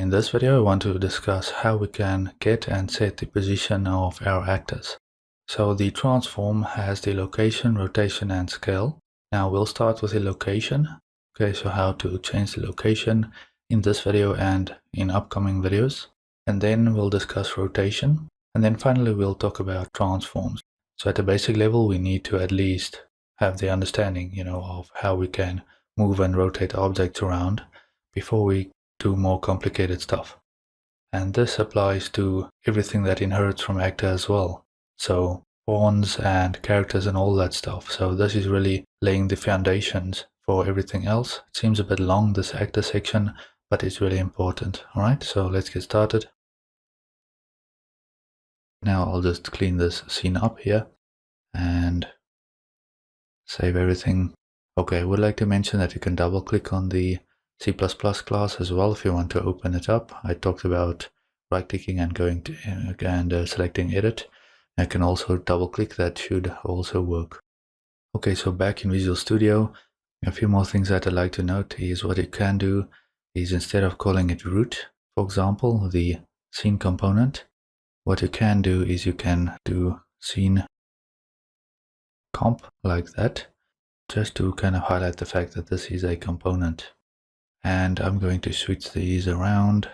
In this video, I want to discuss how we can get and set the position of our actors. So the transform has the location, rotation, and scale. Now we'll start with the location. Okay, so how to change the location in this video and in upcoming videos. And then we'll discuss rotation. And then finally, we'll talk about transforms. So at a basic level, we need to at least have the understanding, of how we can move and rotate objects around before we do more complicated stuff. And this applies to everything that inherits from actor as well. So pawns and characters and all that stuff. So this is really laying the foundations for everything else. It seems a bit long, this actor section, but it's really important. All right, so let's get started. Now I'll just clean this scene up here and save everything. Okay, I would like to mention that you can double click on the C++ class as well if you want to open it up. I talked about right clicking and going to and selecting edit. I can also double click, that should also work. Okay, so back in Visual Studio, a few more things that I'd like to note is what you can do is instead of calling it root, for example, the scene component, what you can do is you can do scene comp like that, just to kind of highlight the fact that this is a component. And I'm going to switch these around.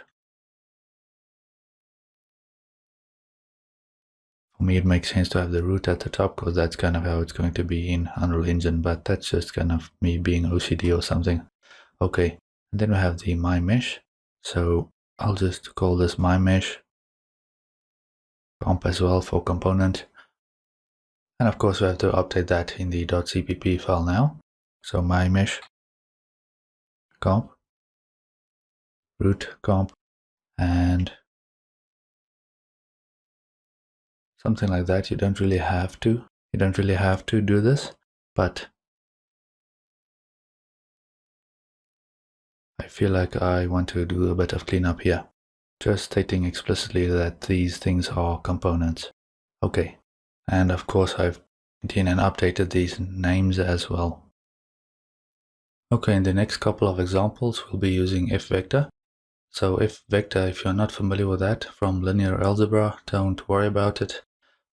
For me, it makes sense to have the root at the top because that's kind of how it's going to be in Unreal Engine, but that's just kind of me being OCD or something. Okay, and then we have the My Mesh. So I'll just call this My Mesh comp as well for component. And of course, we have to update that in the .cpp file now. So My Mesh comp, root comp, and something like that. You don't really have to do this, but I feel like I want to do a bit of cleanup here, just stating explicitly that these things are components. Okay, and of course I've continued and updated these names as well. Okay, in the next couple of examples we'll be using FVector. So FVector, if you're not familiar with that from linear algebra, don't worry about it.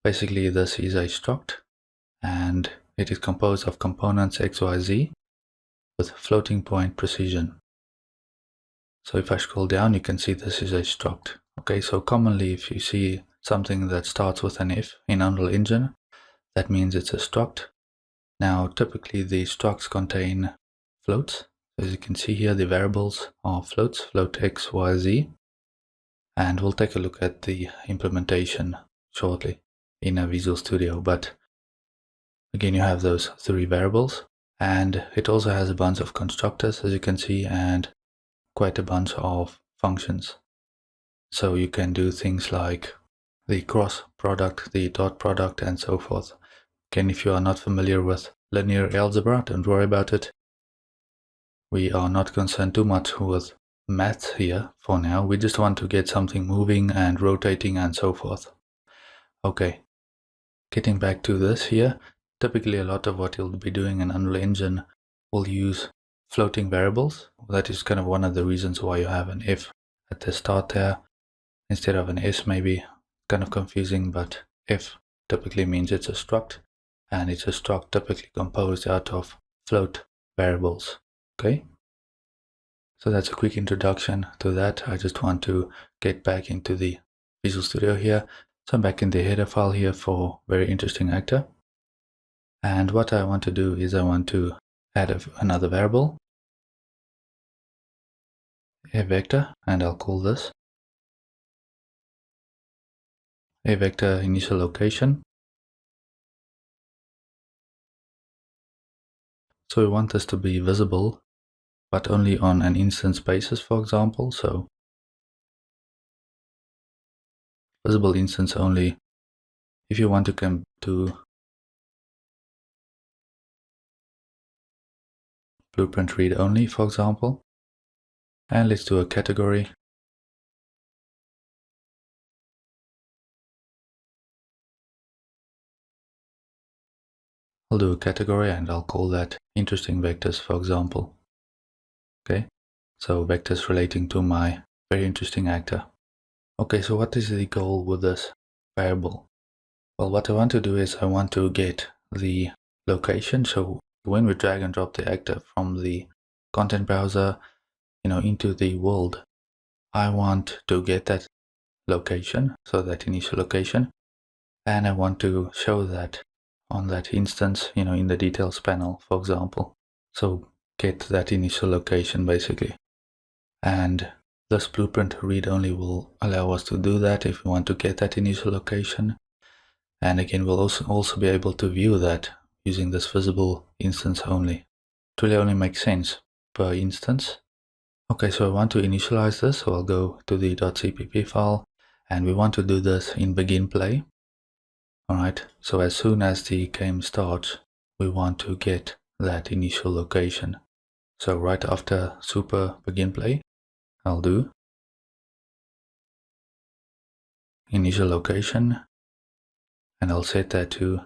Basically this is a struct and it is composed of components XYZ with floating point precision. So if I scroll down, you can see this is a struct. Okay, so commonly if you see something that starts with an if in Unreal Engine, that means it's a struct. Now typically the structs contain floats. As you can see here, the variables are floats, float x, y, z. And we'll take a look at the implementation shortly in a Visual Studio. But again, you have those three variables, and it also has a bunch of constructors, as you can see, and quite a bunch of functions. So you can do things like the cross product, the dot product, and so forth. Again, if you are not familiar with linear algebra, don't worry about it. We are not concerned too much with math here for now. We just want to get something moving and rotating and so forth. Okay, getting back to this here, typically a lot of what you'll be doing in Unreal Engine will use floating variables. That is kind of one of the reasons why you have an if at the start there instead of an s. Maybe kind of confusing, but if typically means it's a struct, and it's a struct typically composed out of float variables. Okay, so that's a quick introduction to that. I just want to get back into the Visual Studio here. So I'm back in the header file here for very interesting actor. And what I want to do is I want to add another variable, FVector, and I'll call this FVector initial location. So we want this to be visible, but only on an instance basis, for example. So visible instance only. If you want to come to blueprint read only, for example, and let's do a category. I'll do a category and I'll call that interesting vectors, for example. Okay, so vectors relating to my Very interesting actor. Okay, so what is the goal with this variable? Well, what I want to do is I want to get the location. So when we drag and drop the actor from the content browser, into the world, I want to get that location, so that initial location, and I want to show that on that instance, in the details panel, for example. So get that initial location basically. And this blueprint read-only will allow us to do that if we want to get that initial location. And again, we'll also be able to view that using this visible instance only. It really only makes sense per instance. Okay, so I want to initialize this, so I'll go to the .cpp file, and we want to do this in begin play. Alright, so as soon as the game starts, we want to get that initial location. So right after super begin play, I'll do initial location, and I'll set that to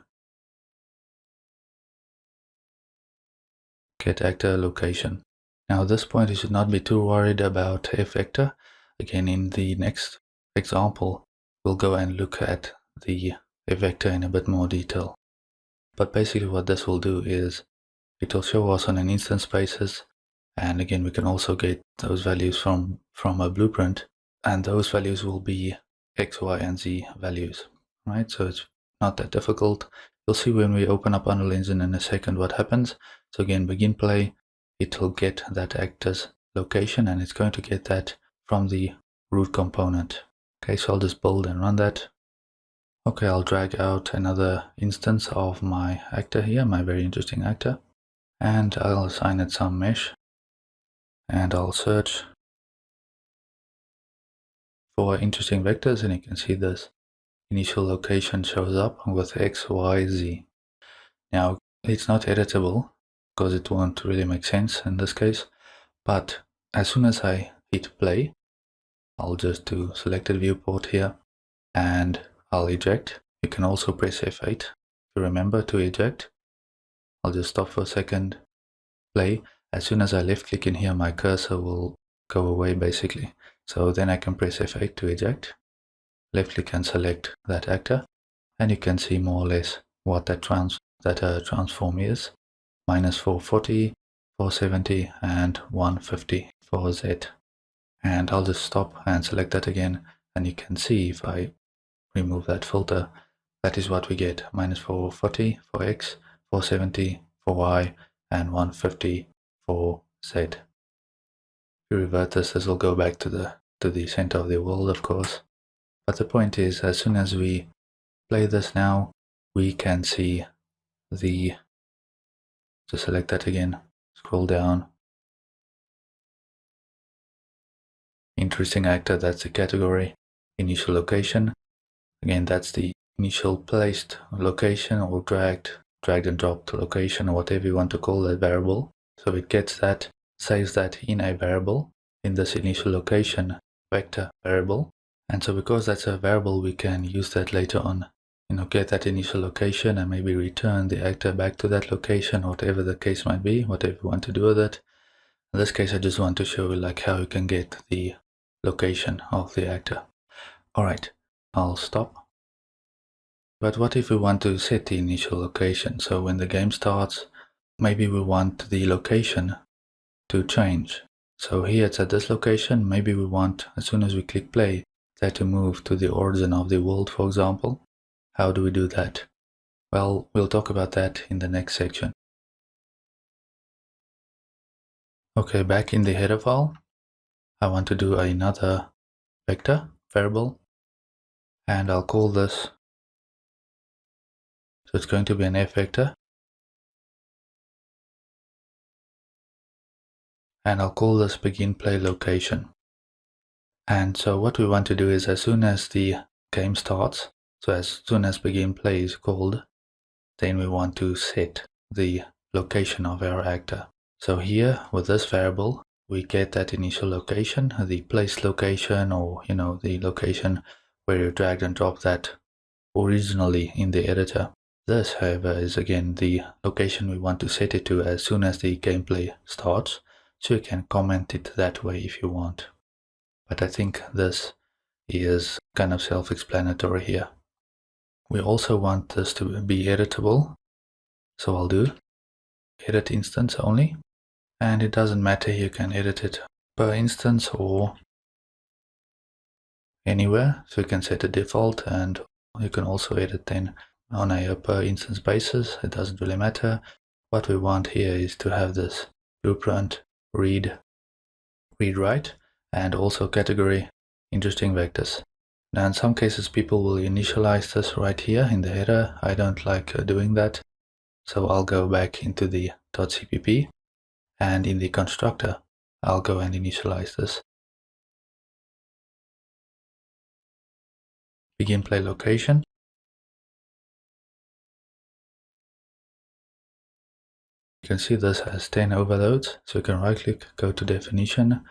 get actor location. Now at this point, you should not be too worried about FVector. Again, in the next example, we'll go and look at the FVector in a bit more detail. But basically what this will do is it will show us on an instance basis, and again we can also get those values from a blueprint, and those values will be X, Y, and Z values, right? So it's not that difficult. You'll see when we open up Unreal Engine in a second what happens. So again, begin play, it will get that actor's location, and it's going to get that from the root component. Okay, so I'll just build and run that. Okay, I'll drag out another instance of my actor here, my very interesting actor, and I'll assign it some mesh, and I'll search for interesting vectors, and you can see this initial location shows up with X, Y, Z. Now, it's not editable because it won't really make sense in this case, but as soon as I hit play, I'll just do selected viewport here, and I'll eject. You can also press F8 to remember to eject. I'll just stop for a second, play. As soon as I left click in here, my cursor will go away basically. So then I can press F8 to eject. Left click and select that actor, and you can see more or less what that transform is. -440, 470, and 150 for Z. And I'll just stop and select that again, and you can see if I remove that filter, that is what we get: -440 for X, 470 for Y, and 150 for Z. If you revert this, this will go back to the center of the world, of course. But the point is, as soon as we play this now, we can see just select that again, scroll down. Interesting actor, that's the category. Initial location, again, that's the initial placed location, or dragged and dropped location, or whatever you want to call that variable. So it gets that, saves that in a variable, in this initial location vector variable. And so because that's a variable, we can use that later on, get that initial location and maybe return the actor back to that location, whatever the case might be, whatever you want to do with it. In this case, I just want to show you like how you can get the location of the actor. Alright, I'll stop. But what if we want to set the initial location? So when the game starts, maybe we want the location to change. So here it's at this location. Maybe we want, as soon as we click play, that to move to the origin of the world, for example. How do we do that? Well, we'll talk about that in the next section. Okay, back in the header file, I want to do another vector variable, and I'll call this, so it's going to be an FVector, and I'll call this begin play location. And so what we want to do is, as soon as the game starts, so as soon as begin play is called, then we want to set the location of our actor. So here with this variable, we get that initial location, the place location, or the location where you dragged and dropped that originally in the editor. This, however, is again the location we want to set it to as soon as the gameplay starts, so you can comment it that way if you want. but I think this is kind of self-explanatory here. We also want this to be editable, so I'll do edit instance only, and it doesn't matter, you can edit it per instance or anywhere, so you can set a default, and you can also edit then on a per instance basis. It doesn't really matter. What we want here is to have this blueprint read write, and also category interesting vectors. Now in some cases people will initialize this right here in the header. I don't like doing that, so I'll go back into the .cpp, and in the constructor I'll go and initialize this. Begin play location. You can see this has 10 overloads, so you can right click, go to definition,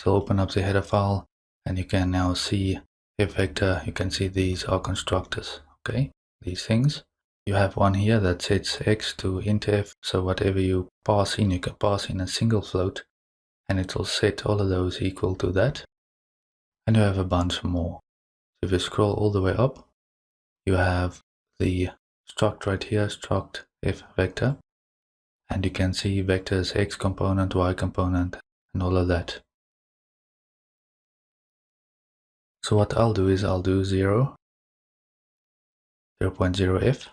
to open up the header file, and you can now see FVector. You can see these are constructors, okay, these things. You have one here that sets x to int f, so whatever you pass in, you can pass in a single float, and it will set all of those equal to that. And you have a bunch more. So if you scroll all the way up, you have the struct right here, struct FVector. And you can see vectors x component, y component, and all of that. So what I'll do is I'll do 0.0 f.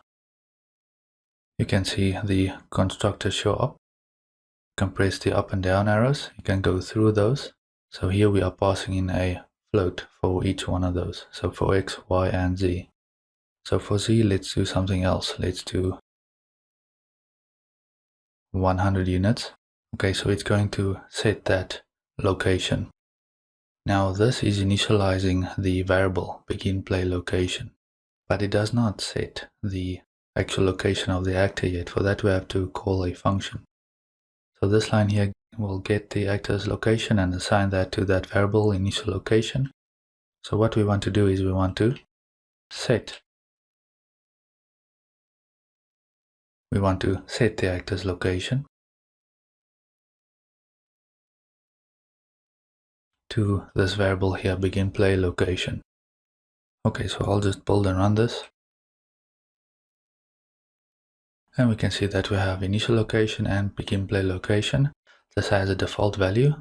You can see the constructors show up. You can press the up and down arrows. You can go through those. So here we are passing in a float for each one of those. So for x, y, and z. So for z, let's do something else. Let's do 100 units. Okay, so it's going to set that location. Now this is initializing the variable begin play location, but it does not set the actual location of the actor yet. For that we have to call a function. So this line here will get the actor's location and assign that to that variable initial location. So what we want to do is we want to set the actor's location to this variable here, begin play location. Okay, so I'll just build and run this. And we can see that we have initial location and begin play location. This has a default value,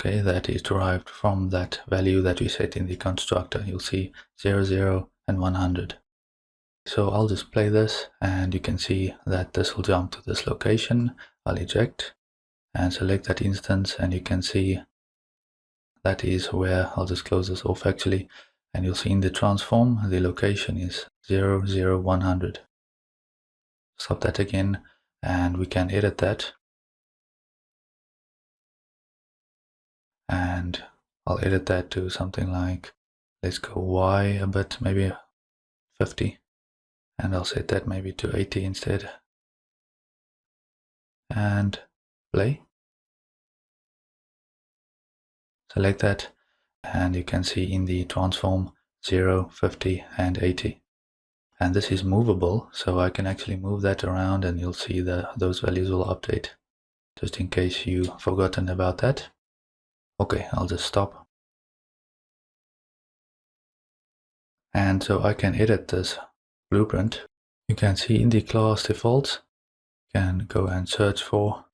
okay, that is derived from that value that we set in the constructor. You'll see 0, 0, and 100. So I'll just play this, and you can see that this will jump to this location. I'll eject and select that instance, and you can see that is where I'll just close this off actually, and you'll see in the transform the location is 0, 0, 100. Stop that again, and we can edit that, and I'll edit that to something like, let's go y a bit, maybe 50, and I'll set that maybe to 80 instead, and play. Select that, and you can see in the transform 0, 50, and 80. And this is movable, so I can actually move that around, and you'll see that those values will update, just in case you've forgotten about that. Okay, I'll just stop. And so I can edit this blueprint. You can see in the class defaults, you can go and search for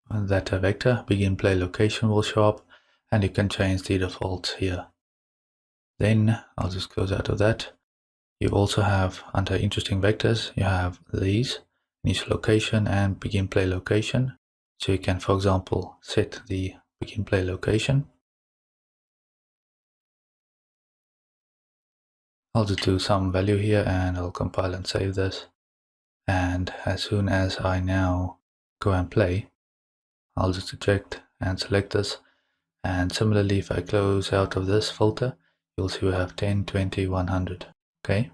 that vector, begin play location will show up, and you can change the defaults here. Then I'll just close out of that. You also have, under interesting vectors, you have these, initial location and begin play location. So you can, for example, set the begin play location. I'll just do some value here, and I'll compile and save this. And as soon as I now go and play, I'll just eject and select this. And similarly, if I close out of this filter, you'll see we have 10, 20, 100. Okay.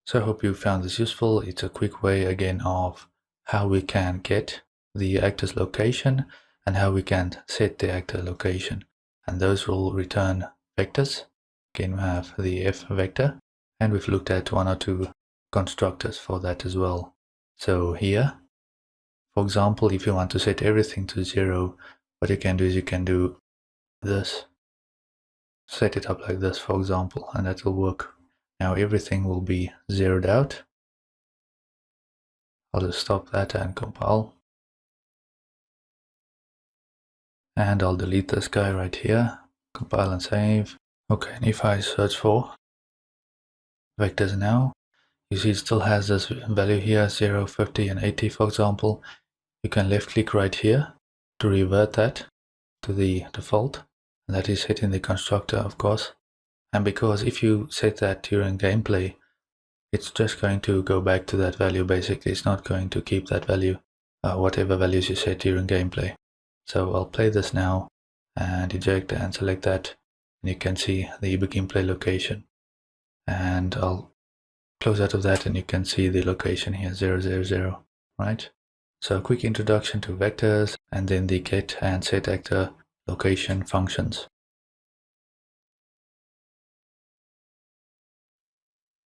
So I hope you found this useful. It's a quick way again of how we can get the actor's location and how we can set the actor location. And those will return vectors. Again, we have the FVector, and we've looked at one or two constructors for that as well. So here, for example, if you want to set everything to 0, what you can do is you can do this. set it up like this, for example, and that will work. Now everything will be zeroed out. I'll just stop that and compile. And I'll delete this guy right here. Compile and save. Okay, and if I search for vectors now, you see it still has this value here, 0, 50, and 80, for example. You can left click right here to revert that to the default. And that is hitting the constructor, of course. And because if you set that during gameplay, it's just going to go back to that value. Basically, it's not going to keep that value, whatever values you set during gameplay. So I'll play this now and eject and select that. And you can see the begin play location. And I'll close out of that and you can see the location here, 000, right? So a quick introduction to vectors and then the get and set actor location functions.